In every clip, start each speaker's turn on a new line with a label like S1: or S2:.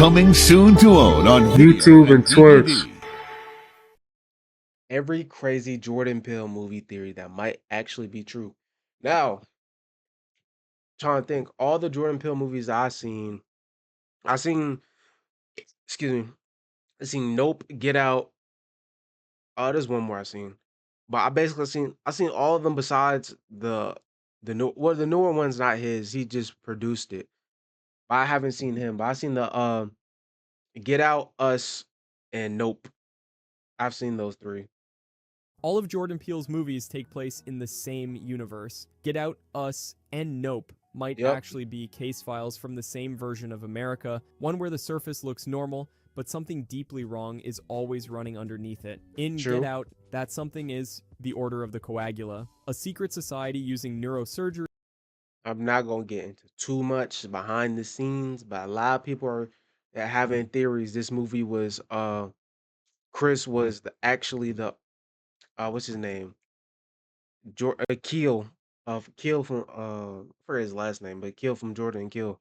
S1: Coming soon to own on
S2: YouTube and Twitch.
S3: Every crazy Jordan Peele movie theory that might actually be true. Now, trying to think, all the Jordan Peele movies I seen, excuse me, I seen Nope, Get Out. Oh, there's one more I seen, but I seen all of them besides the newer one's not his. He just produced it. But I haven't seen him. But I seen the Get Out, Us, and Nope. I've seen those three.
S4: All of Jordan Peele's movies take place in the same universe. Get Out, Us, and Nope might actually be case files from the same version of America, one where the surface looks normal, but something deeply wrong is always running underneath it. In Get Out, that something is the Order of the Coagula, a secret society using neurosurgery.
S3: I'm not gonna get into too much behind the scenes, but a lot of people are having theories. This movie was Chris was actually the what's his name? Keel Keel from for his last name, but Keel from Jordan Keel.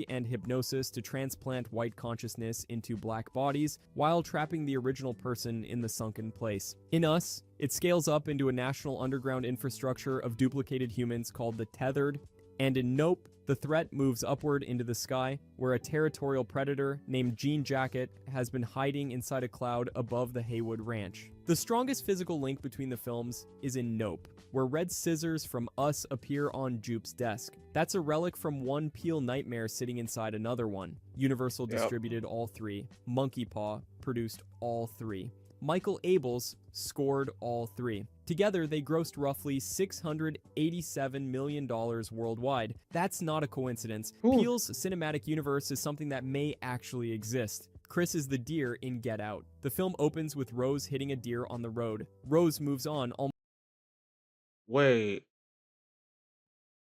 S4: And hypnosis to transplant white consciousness into black bodies while trapping the original person in the sunken place. In Us, it scales up into a national underground infrastructure of duplicated humans called the Tethered, and in Nope, the threat moves upward into the sky, where a territorial predator named Jean Jacket has been hiding inside a cloud above the Haywood Ranch. The strongest physical link between the films is in Nope, where red scissors from Us appear on Jupe's desk. That's a relic from one Peele nightmare sitting inside another one. Universal distributed all three. Monkey Paw produced all three. Michael Abels scored all three. Together, they grossed roughly $687 million worldwide. That's not a coincidence. Peele's cinematic universe is something that may actually exist. Chris is the deer in Get Out. The film opens with Rose hitting a deer on the road. Rose moves on
S3: Wait.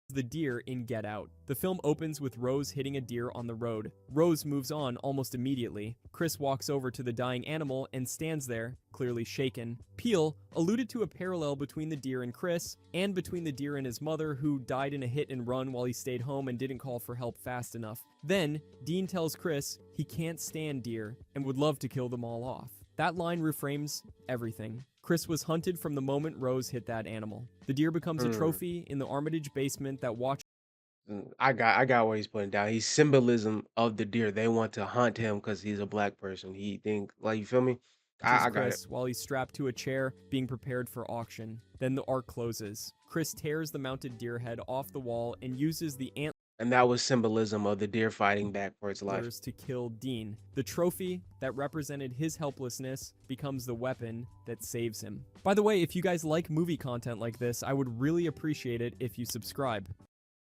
S4: The deer in Get Out. The film opens with Rose hitting a deer on the road. Rose moves on almost immediately. Chris walks over to the dying animal and stands there, clearly shaken. Peele alluded to a parallel between the deer and Chris, and between the deer and his mother, who died in a hit and run while he stayed home and didn't call for help fast enough. Then, Dean tells Chris he can't stand deer and would love to kill them all off. That line reframes everything. Chris was hunted from the moment Rose hit that animal. The deer becomes a trophy in the Armitage basement that watches.
S3: I got what he's putting down. He's symbolism of the deer. They want to hunt him because he's a black person. He think like, you feel me? I got
S4: Chris,
S3: it.
S4: while he's strapped to a chair, being prepared for auction. Then the arc closes. Chris tears the mounted deer head off the wall and uses the antlers.
S3: And that was symbolism of the deer fighting back for its life.
S4: To kill Dean. The trophy that represented his helplessness becomes the weapon that saves him. By the way, if you guys like movie content like this, I would really appreciate it if you subscribe.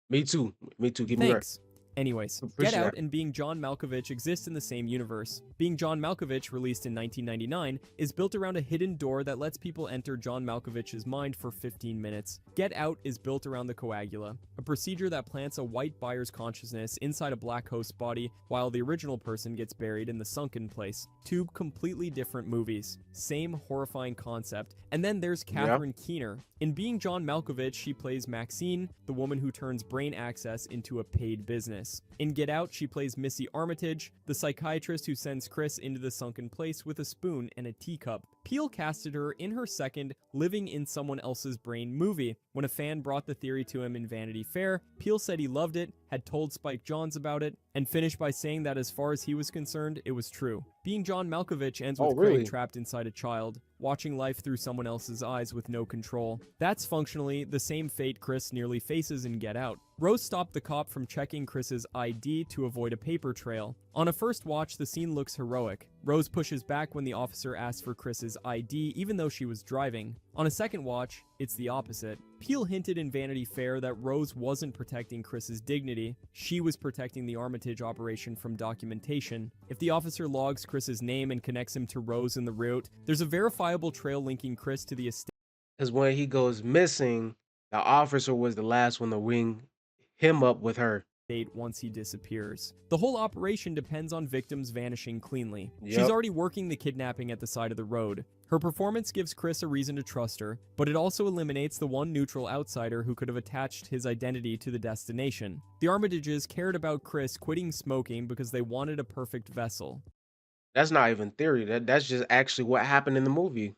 S3: Me too. Give me
S4: Thanks. Anyways, Get Out and Being John Malkovich exist in the same universe. Being John Malkovich, released in 1999, is built around a hidden door that lets people enter John Malkovich's mind for 15 minutes. Get Out is built around the coagula, a procedure that plants a white buyer's consciousness inside a black host's body while the original person gets buried in the sunken place. Two completely different movies, same horrifying concept. And then there's Catherine Keener. In Being John Malkovich, she plays Maxine, the woman who turns brain access into a paid business. In Get Out, she plays Missy Armitage, the psychiatrist who sends Chris into the sunken place with a spoon and a teacup. Peele casted her in her second Living in Someone Else's Brain movie. When a fan brought the theory to him in Vanity Fair, Peele said he loved it, had told Spike Jonze about it, and finished by saying that as far as he was concerned, it was true. Being John Malkovich ends with Craig trapped inside a child, watching life through someone else's eyes with no control. That's functionally the same fate Chris nearly faces in Get Out. Rose stopped the cop from checking Chris's ID to avoid a paper trail. On a first watch, the scene looks heroic. Rose pushes back when the officer asks for Chris's ID, even though she was driving. On a second watch, it's the opposite. Peele hinted in Vanity Fair that Rose wasn't protecting Chris's dignity. She was protecting the Armitage operation from documentation. If the officer logs Chris's name and connects him to Rose in the route, there's a verifiable trail linking Chris to the estate.
S3: Because when he goes missing, the officer was the last one to ring him up with her.
S4: state once he disappears. The whole operation depends on victims vanishing cleanly. She's
S3: Yep.
S4: already working the kidnapping at the side of the road. Her performance gives Chris a reason to trust her, but it also eliminates the one neutral outsider who could have attached his identity to the destination. The Armitages cared about Chris quitting smoking because they wanted a perfect vessel.
S3: That's not even theory. That's just actually what happened in the movie.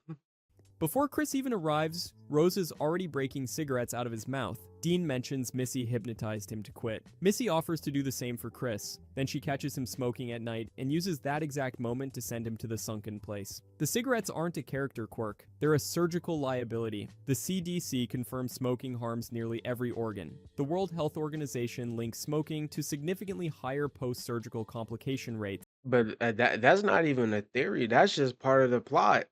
S4: Before Chris even arrives, Rose is already breaking cigarettes out of his mouth. Dean mentions Missy hypnotized him to quit. Missy offers to do the same for Chris. Then she catches him smoking at night and uses that exact moment to send him to the sunken place. The cigarettes aren't a character quirk, they're a surgical liability. The CDC confirms smoking harms nearly every organ. The World Health Organization links smoking to significantly higher post-surgical complication rates.
S3: But that's not even a theory. That's just part of the plot.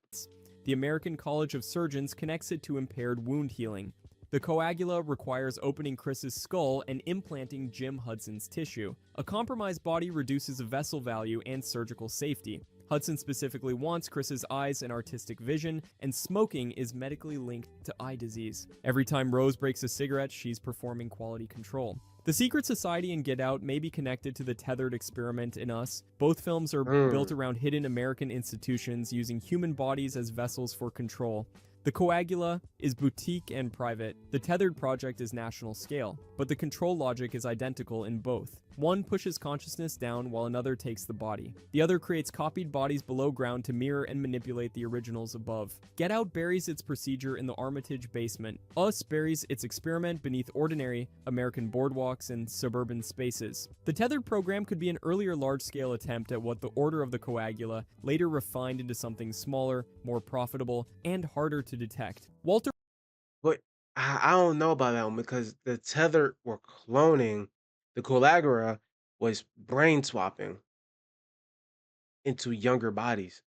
S4: The American College of Surgeons connects it to impaired wound healing. The coagula requires opening Chris's skull and implanting Jim Hudson's tissue. A compromised body reduces vessel value and surgical safety. Hudson specifically wants Chris's eyes and artistic vision, and smoking is medically linked to eye disease. Every time Rose breaks a cigarette, she's performing quality control. The Secret Society and Get Out may be connected to the tethered experiment in Us. Both films are built around hidden American institutions using human bodies as vessels for control. The coagula is boutique and private. The tethered project is national scale, but the control logic is identical in both. One pushes consciousness down while another takes the body. The other creates copied bodies below ground to mirror and manipulate the originals above. Get Out buries its procedure in the Armitage basement. Us buries its experiment beneath ordinary American boardwalks and suburban spaces. The tethered program could be an earlier large-scale attempt at what the Order of the Coagula later refined into something smaller, more profitable, and harder to detect. Walter
S3: But I don't know about that one because the Tether were cloning. The Collagra was brain swapping into younger bodies.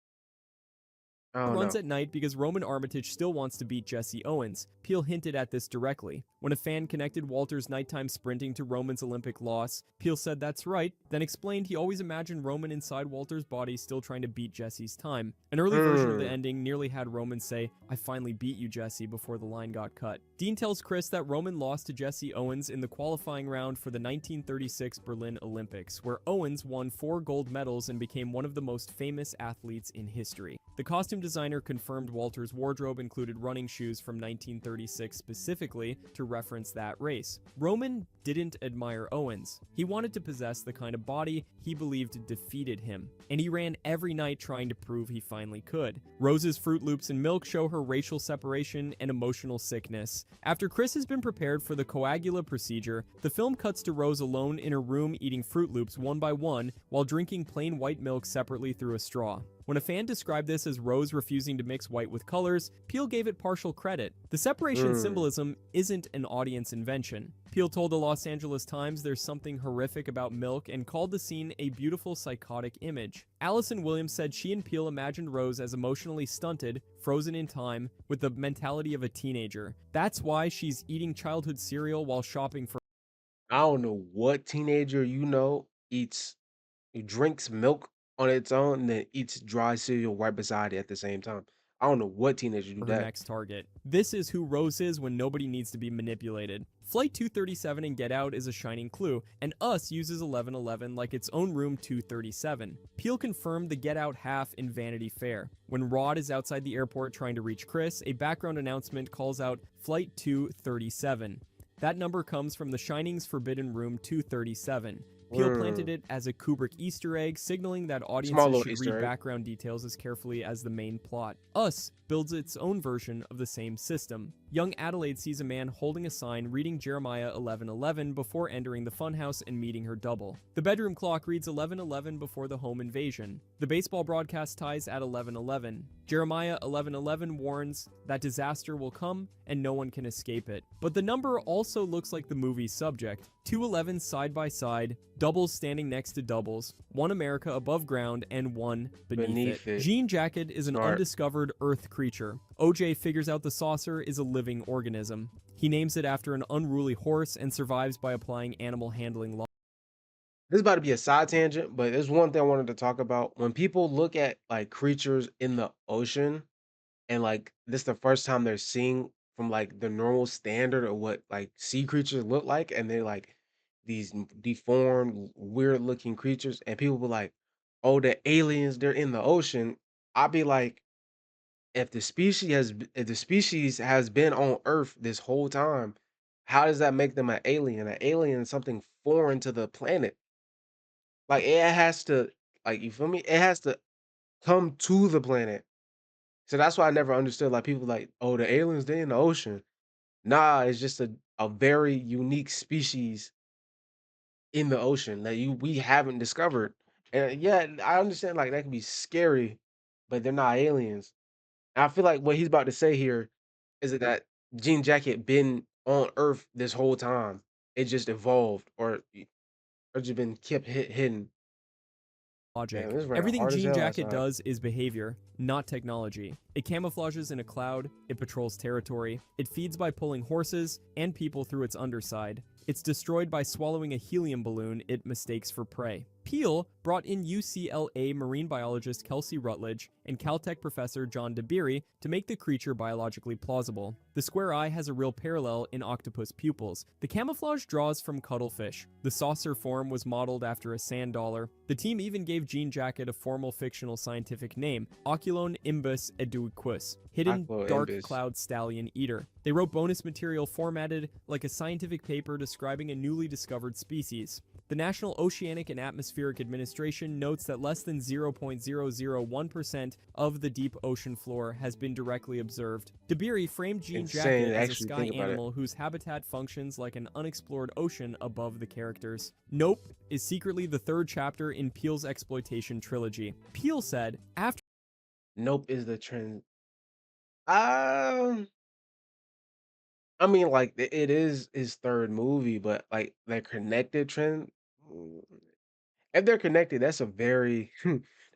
S3: I don't
S4: runs
S3: know.
S4: at night because Roman Armitage still wants to beat Jesse Owens. Peele hinted at this directly. When a fan connected Walter's nighttime sprinting to Roman's Olympic loss, Peele said that's right, then explained he always imagined Roman inside Walter's body still trying to beat Jesse's time. An early version of the ending nearly had Roman say, "I finally beat you, Jesse," before the line got cut. Dean tells Chris that Roman lost to Jesse Owens in the qualifying round for the 1936 Berlin Olympics, where Owens won 4 gold medals and became one of the most famous athletes in history. The costume designer confirmed Walter's wardrobe included running shoes from 1936 specifically to reference that race. Roman didn't admire Owens. He wanted to possess the kind of body he believed defeated him, and he ran every night trying to prove he finally could. Rose's Fruit Loops and milk show her racial separation and emotional sickness. After Chris has been prepared for the coagula procedure, the film cuts to Rose alone in her room eating Fruit Loops one by one while drinking plain white milk separately through a straw. When a fan described this as Rose refusing to mix white with colors, Peele gave it partial credit. The separation symbolism isn't an audience invention. Peele told the Los Angeles Times there's something horrific about milk and called the scene a beautiful psychotic image. Allison Williams said she and Peele imagined Rose as emotionally stunted, frozen in time, with the mentality of a teenager. That's why she's eating childhood cereal while shopping for
S3: I don't know what teenager eats drinks milk on its own and then eats dry cereal right beside it at the same time. I don't know what teenager do
S4: her
S3: that.
S4: next target. This is who Rose is when nobody needs to be manipulated. Flight 237 in Get Out is a shining clue, and Us uses 1111 like its own room 237. Peele confirmed the Get Out half in Vanity Fair. When Rod is outside the airport trying to reach Chris, a background announcement calls out Flight 237. That number comes from The Shining's Forbidden Room 237. Peele planted it as a Kubrick Easter egg, signaling that audiences should read background details as carefully as the main plot. Us builds its own version of the same system. Young Adelaide sees a man holding a sign reading Jeremiah 11:11 before entering the funhouse and meeting her double. The bedroom clock reads 11:11 before the home invasion. The baseball broadcast ties at 11:11. Jeremiah 11:11 warns that disaster will come and no one can escape it. But the number also looks like the movie's subject. 2 11s side by side, doubles standing next to doubles, one America above ground and one beneath it. Jean Jacket is an undiscovered Earth creature. OJ figures out the saucer is a living organism. He names it after an unruly horse and survives by applying animal handling laws.
S3: This is about to be a side tangent, but there's one thing I wanted to talk about. When people look at like creatures in the ocean and like this the first time they're seeing from like the normal standard of what like sea creatures look like, and they're like these deformed, weird looking creatures, and people were like, "Oh, the aliens, they're in the ocean." I'd be like, if the species has been on Earth this whole time, how does that make them an alien? An alien is something foreign to the planet. Like it has to, like you feel me? It has to come to the planet. So that's why I never understood like people like, oh, the aliens they in the ocean. Nah, it's just a very unique species in the ocean that we haven't discovered. And yeah, I understand like that can be scary, but they're not aliens. And I feel like what he's about to say here is that Jean Jacket been on Earth this whole time. It just evolved or just been kept hidden. Damn,
S4: Logic.
S3: this is very
S4: Everything
S3: hard as
S4: Jean
S3: hell
S4: Jacket
S3: outside.
S4: does is behavior, not technology. It camouflages in a cloud, it patrols territory, it feeds by pulling horses and people through its underside. It's destroyed by swallowing a helium balloon it mistakes for prey. PEELE brought in UCLA marine biologist Kelsey Rutledge and Caltech professor John DeBerry to make the creature biologically plausible. The square eye has a real parallel in octopus pupils. The camouflage draws from cuttlefish. The saucer form was modeled after a sand dollar. The team even gave Jean Jacket a formal fictional scientific name, Oculon imbus eduquus, hidden
S3: Aqua
S4: dark
S3: Imbus.
S4: cloud stallion eater. They wrote bonus material formatted like a scientific paper describing a newly discovered species. The National Oceanic and Atmospheric Administration notes that less than 0.001% of the deep ocean floor has been directly observed. DeBerry framed Jean
S3: Insane
S4: Jacket
S3: to
S4: as a
S3: actually
S4: sky
S3: think about it.
S4: animal whose habitat functions like an unexplored ocean above the characters. Nope is secretly the third chapter in Peele's exploitation trilogy. PEELE said, after
S3: Nope is the trend. Um, I mean, like it is his third movie, but like they're connected trend. mm, If they're connected, that's a very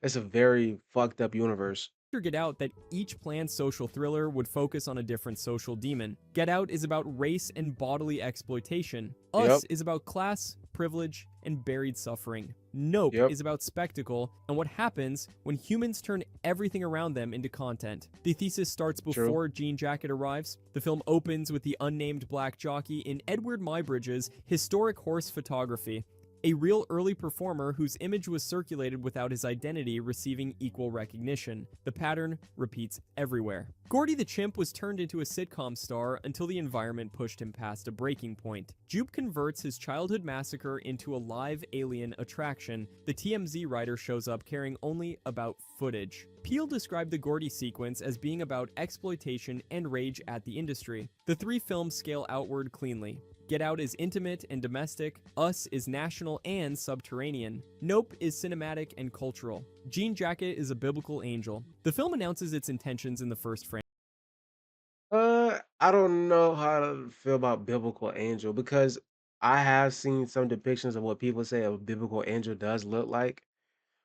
S3: that's a very fucked up universe.
S4: Get Out that each planned social thriller would focus on a different social demon. Get Out is about race and bodily exploitation.
S3: Yep,
S4: Us is about class, privilege, and buried suffering. Nope
S3: yep,
S4: is about spectacle and what happens when humans turn everything around them into content. The thesis starts
S3: true.
S4: before Jean Jacket arrives. The film opens with the unnamed black jockey in Edward Muybridge's historic horse photography, a real early performer whose image was circulated without his identity receiving equal recognition. The pattern repeats everywhere. Gordy the Chimp was turned into a sitcom star until the environment pushed him past a breaking point. Jupe converts his childhood massacre into a live alien attraction. The TMZ writer shows up caring only about footage. PEELE described the Gordy sequence as being about exploitation and rage at the industry. The three films scale outward cleanly. Get Out is intimate and domestic. Us is national and subterranean. Nope is cinematic and cultural. Jean Jacket is a biblical angel. The film announces its intentions in the first frame.
S3: I don't know how to feel about biblical angel because I have seen some depictions of what people say a biblical angel does look like.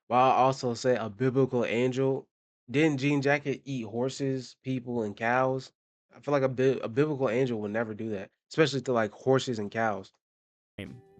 S3: But I also say a biblical angel didn't Jean Jacket eat horses, people, and cows? I feel like a biblical angel would never do that, especially to like horses and cows.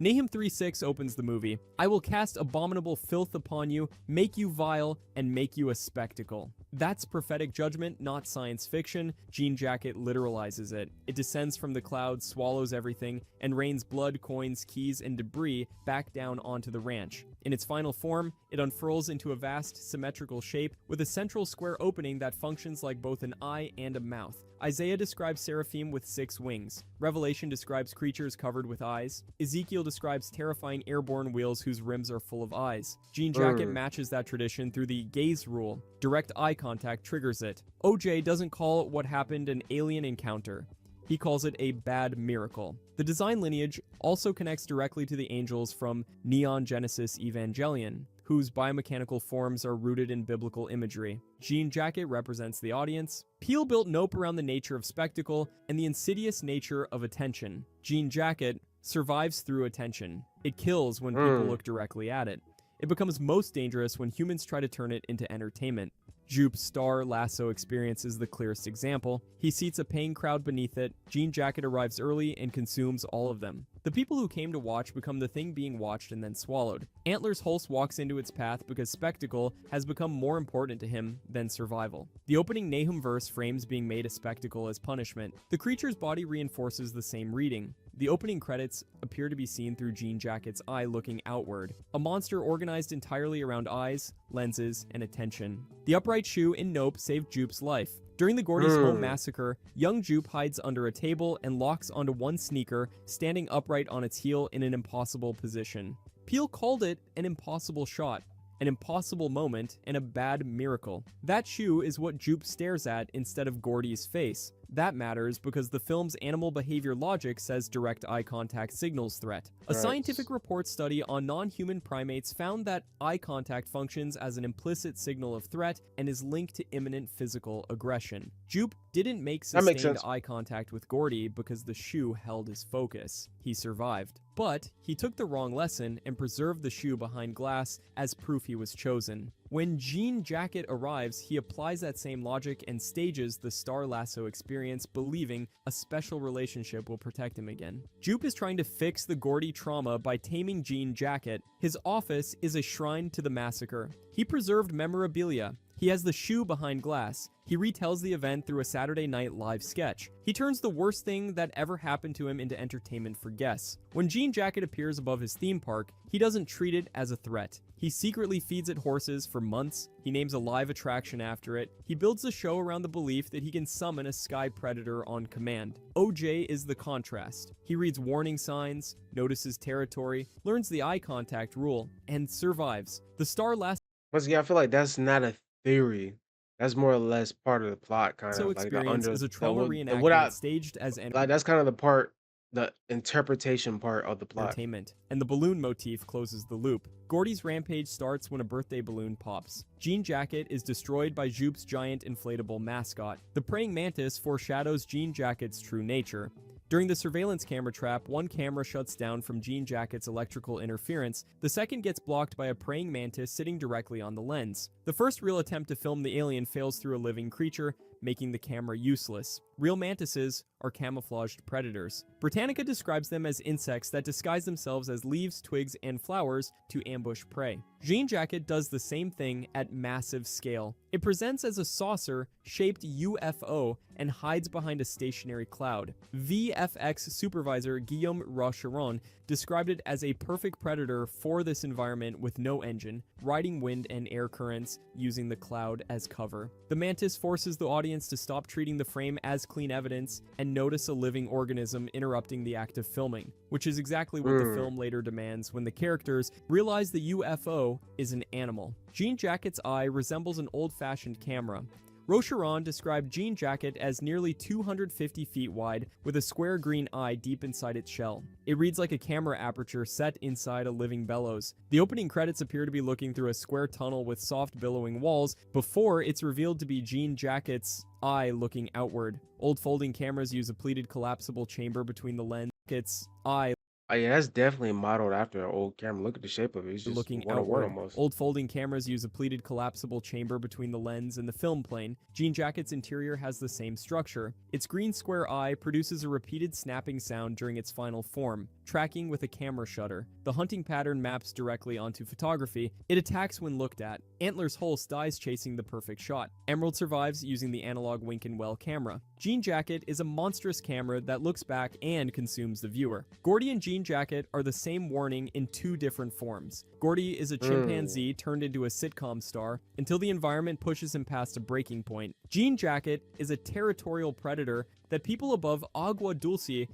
S4: Nahum 3:6 opens the movie. I will cast abominable filth upon you, make you vile, and make you a spectacle. That's prophetic judgment, not science fiction. Jean Jacket literalizes it. It descends from the clouds, swallows everything, and rains blood, coins, keys, and debris back down onto the ranch. In its final form, it unfurls into a vast, symmetrical shape with a central square opening that functions like both an eye and a mouth. Isaiah describes seraphim with 6 wings. Revelation describes creatures covered with eyes. Ezekiel describes terrifying airborne wheels whose rims are full of eyes. Jean Jacket matches that tradition through the gaze rule. Direct eye contact triggers it. OJ doesn't call what happened an alien encounter. He calls it a bad miracle. The design lineage also connects directly to the angels from Neon Genesis Evangelion, whose biomechanical forms are rooted in biblical imagery. Jean Jacket represents the audience. PEELE built Nope around the nature of spectacle and the insidious nature of attention. Jean Jacket survives through attention. It kills when people look directly at it. It becomes most dangerous when humans try to turn it into entertainment. Jupe's Star Lasso experience is the clearest example. He seats a paying crowd beneath it. Jean Jacket arrives early and consumes all of them. The people who came to watch become the thing being watched and then swallowed. Antlers Hulse walks into its path because spectacle has become more important to him than survival. The opening Nahum verse frames being made a spectacle as punishment. The creature's body reinforces the same reading. The opening credits appear to be seen through Jean Jacket's eye looking outward, a monster organized entirely around eyes, lenses, and attention. The upright shoe in Nope saved Jupe's life. During the Gordy's home massacre, young Jupe hides under a table and locks onto one sneaker, standing upright on its heel in an impossible position. PEELE called it an impossible shot, an impossible moment, and a bad miracle. That shoe is what Jupe stares at instead of Gordy's face. That matters because the film's animal behavior logic says direct eye contact signals threat. A scientific report study on non-human primates found that eye contact functions as an implicit signal of threat and is linked to imminent physical aggression. Jupe didn't make sustained eye contact with Gordy because the shoe held his focus. He survived. But he took the wrong lesson and preserved the shoe behind glass as proof he was chosen. When Jean Jacket arrives, he applies that same logic and stages the Star Lasso experience, believing a special relationship will protect him again. Jupe is trying to fix the Gordy trauma by taming Jean Jacket. His office is a shrine to the massacre. He preserved memorabilia. He has the shoe behind glass. He retells the event through a Saturday Night Live sketch. He turns the worst thing that ever happened to him into entertainment for guests. When Jean Jacket appears above his theme park, he doesn't treat it as a threat. He secretly feeds it horses for months. He names a live attraction after it. He builds the show around the belief that he can summon a sky predator on command. OJ is the contrast. He reads warning signs, notices territory, learns the eye contact rule, and survives. The Star Lasso
S3: Once again, I feel like that's not a theory. That's more or less part of the plot, kind of like the
S4: experience
S3: under
S4: is a trauma
S3: the
S4: reenactment staged as
S3: like that's kind of the part, the interpretation part of the plot.
S4: entertainment, and the balloon motif closes the loop. Gordy's rampage starts when a birthday balloon pops. Jean Jacket is destroyed by Jupe's giant inflatable mascot. The praying mantis foreshadows Jean Jacket's true nature. During the surveillance camera trap, one camera shuts down from Jean Jacket's electrical interference. The second gets blocked by a praying mantis sitting directly on the lens. The first real attempt to film the alien fails through a living creature, making the camera useless. Real mantises are camouflaged predators. Britannica describes them as insects that disguise themselves as leaves, twigs, and flowers to ambush prey. Jean Jacket does the same thing at massive scale. It presents as a saucer-shaped UFO and hides behind a stationary cloud. VFX supervisor Guillaume Rocheron described it as a perfect predator for this environment with no engine, riding wind and air currents, using the cloud as cover. The mantis forces the audience to stop treating the frame as clean evidence and notice a living organism interrupting the act of filming, which is exactly what the film later demands when the characters realize the UFO is an animal. Jean Jacket's eye resembles an old-fashioned camera. Rocheron described Jean Jacket as nearly 250 feet wide with a square green eye deep inside its shell. It reads like a camera aperture set inside a living bellows. The opening credits appear to be looking through a square tunnel with soft billowing walls before it's revealed to be Jean Jacket's eye looking outward. Old folding cameras use a pleated collapsible chamber between the lens. Its eye
S3: Oh yeah, that's definitely modeled after an old camera. Look at the shape of it. It's just
S4: looking
S3: one on one
S4: outward.
S3: almost.
S4: Old folding cameras use a pleated collapsible chamber between the lens and the film plane. Jean Jacket's interior has the same structure. Its green square eye produces a repeated snapping sound during its final form, tracking with a camera shutter. The hunting pattern maps directly onto photography. It attacks when looked at. Antler's Hulse dies chasing the perfect shot. Emerald survives using the analog Wink-and-Well camera. Jean Jacket is a monstrous camera that looks back and consumes the viewer. Gordy and Jean Jacket are the same warning in two different forms. Gordy is a chimpanzee turned into a sitcom star until the environment pushes him past a breaking point. Jean Jacket is a territorial predator that people above Agua Dulce.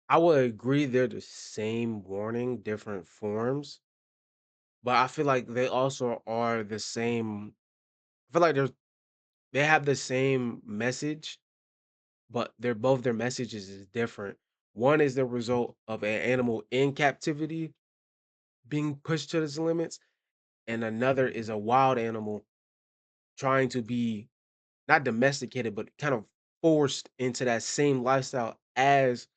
S3: I would agree they're the same warning, different forms, but I feel like they also are the same. I feel like they have the same message, but their messages is different. One is the result of an animal in captivity being pushed to its limits, and another is a wild animal trying to be not domesticated, but kind of forced into that same lifestyle as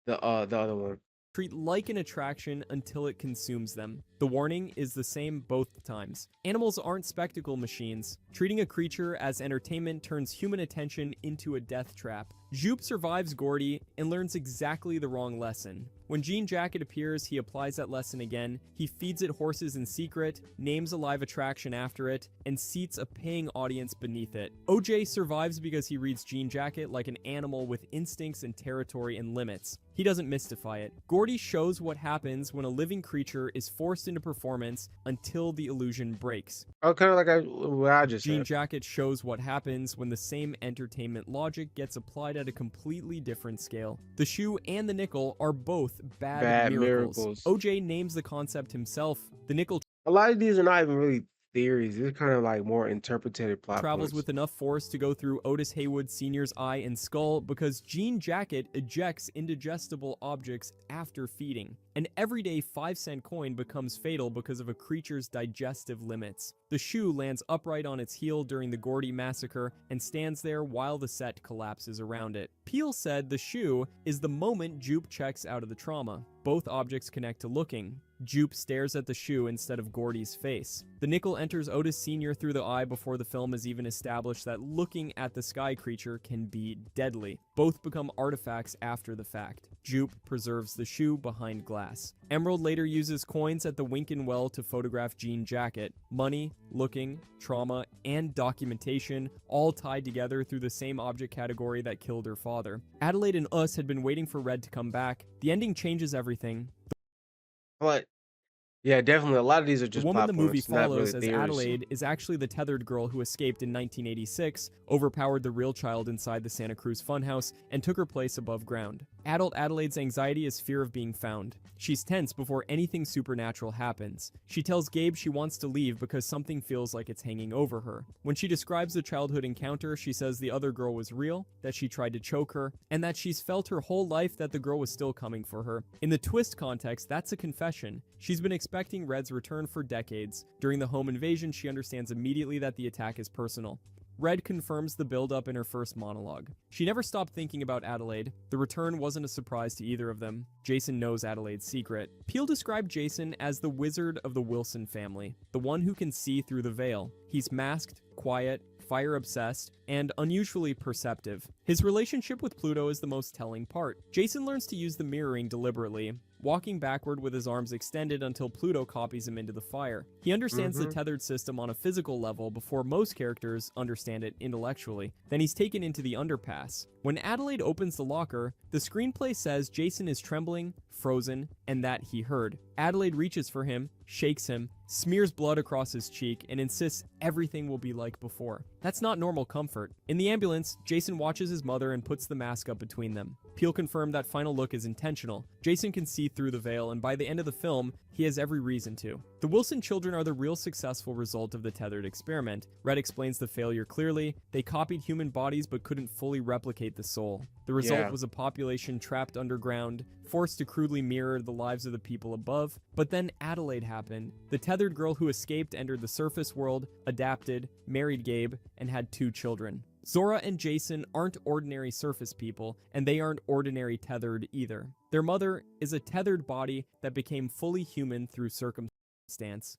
S3: the other one.
S4: Treat like an attraction until it consumes them. The warning is the same both times. Animals aren't spectacle machines. Treating a creature as entertainment turns human attention into a death trap. Jupe survives Gordy and learns exactly the wrong lesson. When Jean Jacket appears, he applies that lesson again. He feeds it horses in secret, names a live attraction after it, and seats a paying audience beneath it. OJ survives because he reads Jean Jacket like an animal with instincts and territory and limits. He doesn't mystify it. Gordy shows what happens when a living creature is forced into performance until the illusion breaks.
S3: Oh, kind of like what I just
S4: Jean
S3: said.
S4: Jacket shows what happens when the same entertainment logic gets applied at a completely different scale. The shoe and the nickel are both bad miracles. OJ names the concept himself. The nickel
S3: A lot of these are not even really theories. They're kind of like more interpreted plot
S4: travels
S3: points.
S4: with enough force to go through Otis Haywood Sr.'s eye and skull because Jean Jacket ejects indigestible objects after feeding. An everyday 5-cent coin becomes fatal because of a creature's digestive limits. The shoe lands upright on its heel during the Gordy massacre and stands there while the set collapses around it. PEELE said the shoe is the moment Jupe checks out of the trauma. Both objects connect to looking. Jupe stares at the shoe instead of Gordy's face. The nickel enters Otis Sr. through the eye before the film has even established that looking at the sky creature can be deadly. Both become artifacts after the fact. Jupe preserves the shoe behind glass. Emerald later uses coins at the Winkin Well to photograph Jean Jacket. Money, looking, trauma, and documentation all tied together through the same object category that killed her father. Adelaide and Us had been waiting for Red to come back. The ending changes everything.
S3: But yeah, definitely a lot of these are just
S4: The woman
S3: plot
S4: the movie
S3: points, not
S4: follows
S3: really
S4: as
S3: theories.
S4: Adelaide is actually the tethered girl who escaped in 1986, overpowered the real child inside the Santa Cruz funhouse, and took her place above ground. Adult Adelaide's anxiety is fear of being found. She's tense before anything supernatural happens. She tells Gabe she wants to leave because something feels like it's hanging over her. When she describes the childhood encounter, she says the other girl was real, that she tried to choke her, and that she's felt her whole life that the girl was still coming for her. In the twist context, that's a confession. She's been expecting Red's return for decades. During the home invasion, she understands immediately that the attack is personal. Red confirms the build-up in her first monologue. She never stopped thinking about Adelaide. The return wasn't a surprise to either of them. Jason knows Adelaide's secret. PEELE described Jason as the wizard of the Wilson family, the one who can see through the veil. He's masked, quiet, fire-obsessed, and unusually perceptive. His relationship with Pluto is the most telling part. Jason learns to use the mirroring deliberately, walking backward with his arms extended until Pluto copies him into the fire. He understands the tethered system on a physical level before most characters understand it intellectually. Then he's taken into the underpass. When Adelaide opens the locker, the screenplay says Jason is trembling, frozen, and that he heard. Adelaide reaches for him, shakes him, smears blood across his cheek, and insists everything will be like before. That's not normal comfort. In the ambulance, Jason watches his mother and puts the mask up between them. PEELE confirmed that final look is intentional. Jason can see through the veil, and by the end of the film, he has every reason to. The Wilson children are the real successful result of the tethered experiment. Red explains the failure clearly. They copied human bodies but couldn't fully replicate the soul. The result was a population trapped underground, forced to crudely mirror the lives of the people above. But then Adelaide happened. The tethered girl who escaped entered the surface world, adapted, married Gabe, and had 2 children. Zora and Jason aren't ordinary surface people, and they aren't ordinary tethered either. Their mother is a tethered body that became fully human through circumstance.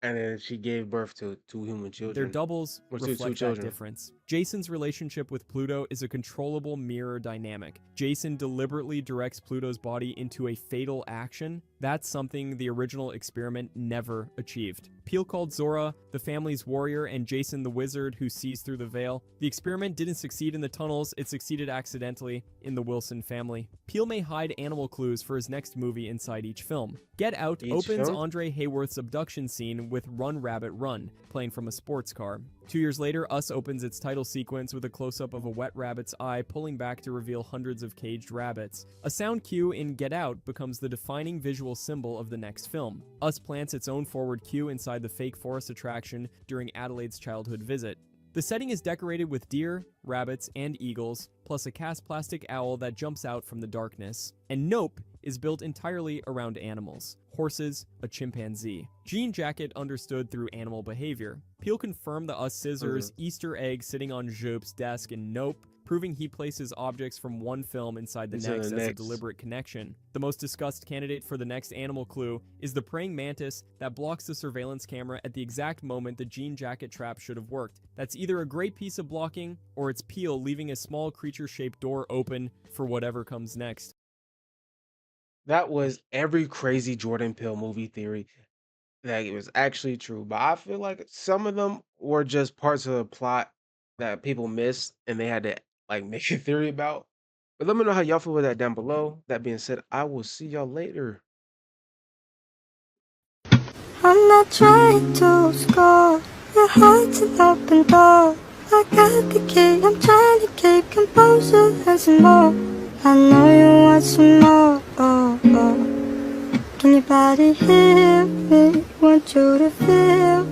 S3: And then she gave birth to 2 human children.
S4: Their doubles
S3: Or two
S4: reflect that
S3: children.
S4: difference. Jason's relationship with Pluto is a controllable mirror dynamic. Jason deliberately directs Pluto's body into a fatal action. That's something the original experiment never achieved. PEELE called Zora the family's warrior and Jason the wizard who sees through the veil. The experiment didn't succeed in the tunnels, it succeeded accidentally in the Wilson family. PEELE may hide animal clues for his next movie inside each film. Get Out opens Andre Hayworth's abduction scene with Run Rabbit Run, playing from a sports car. 2 years later, Us opens its title sequence with a close-up of a wet rabbit's eye pulling back to reveal hundreds of caged rabbits. A sound cue in Get Out becomes the defining visual symbol of the next film. Us plants its own forward cue inside the fake forest attraction during Adelaide's childhood visit. The setting is decorated with deer, rabbits, and eagles, plus a cast plastic owl that jumps out from the darkness. And Nope is built entirely around animals. Horses, a chimpanzee. Jean Jacket understood through animal behavior. PEELE confirmed the Us scissors Easter egg sitting on Jupe's desk in Nope proving he places objects from one film inside the next as a deliberate connection. The most discussed candidate for the next animal clue is the praying mantis that blocks the surveillance camera at the exact moment the jean jacket trap should have worked. That's either a great piece of blocking, or it's PEELE leaving a small creature-shaped door open for whatever comes next.
S3: That was every crazy Jordan Peele movie theory that it was actually true. But I feel like some of them were just parts of the plot that people missed and they had to like make a theory about. But let me know how y'all feel with that down below. That being said, I will see y'all later.
S2: I'm not trying to score. Your heart's an open door. I got the key. I'm trying to keep composure and some more. I know you want some more. Oh, oh. Can your body hear me? Want you to feel